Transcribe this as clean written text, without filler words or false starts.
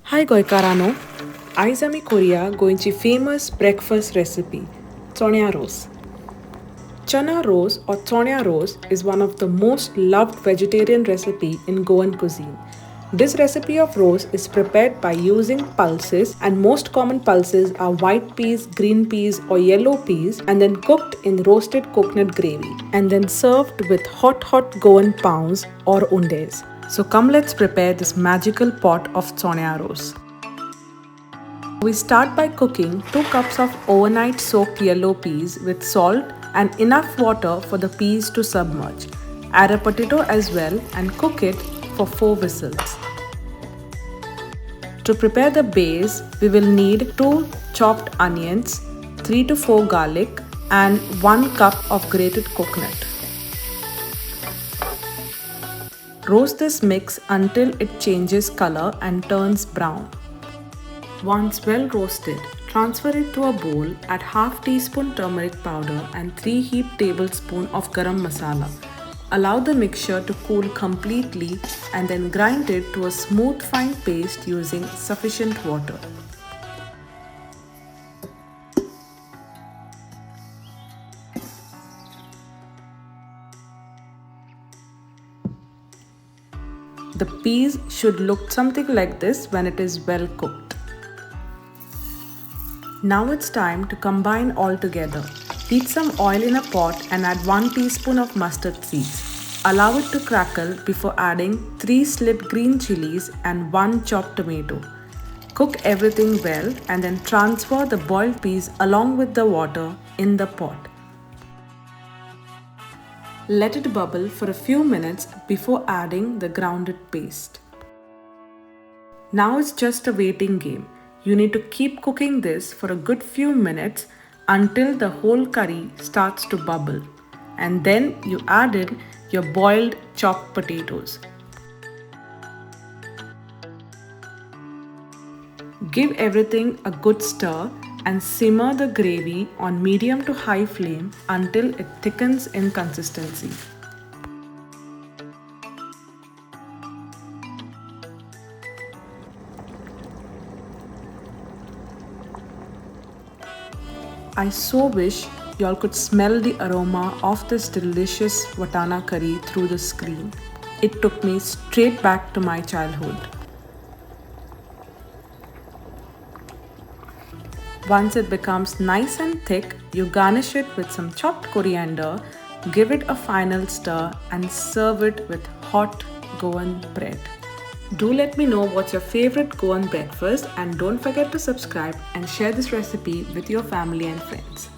Hi goikarano, आज आमी Korea गोंयची famous breakfast recipe, Chonya Ros. Chana Ros or Chonya Ros is one of the most loved vegetarian recipe in Goan cuisine. This recipe of ros is prepared by using pulses, and most common pulses are white peas, green peas or yellow peas, and then cooked in roasted coconut gravy and then served with hot Goan pounds or undes. So come, let's prepare this magical pot of Chonya Ros. We start by cooking 2 cups of overnight soaked yellow peas with salt and enough water for the peas to submerge. Add a potato as well and cook it for 4 whistles. To prepare the base, we will need 2 chopped onions, 3 to 4 garlic and 1 cup of grated coconut. Roast this mix until it changes color and turns brown. Once well roasted, transfer it to a bowl, add half teaspoon turmeric powder and 3 heaped tablespoons of garam masala. Allow the mixture to cool completely and then grind it to a smooth fine paste using sufficient water. The peas should look something like this when it is well cooked. Now it's time to combine all together. Heat some oil in a pot and add 1 teaspoon of mustard seeds. Allow it to crackle before adding 3 sliced green chilies and 1 chopped tomato. Cook everything well and then transfer the boiled peas along with the water in the pot. Let it bubble for a few minutes before adding the grounded paste. Now it's just a waiting game. You need to keep cooking this for a good few minutes until the whole curry starts to bubble, and then you add in your boiled chopped potatoes. Give everything a good stir and simmer the gravy on medium to high flame until it thickens in consistency. I so wish y'all could smell the aroma of this delicious Watana curry through the screen. It took me straight back to my childhood. Once it becomes nice and thick, you garnish it with some chopped coriander, give it a final stir and serve it with hot Goan bread. Do let me know what's your favorite Goan breakfast, and don't forget to subscribe and share this recipe with your family and friends.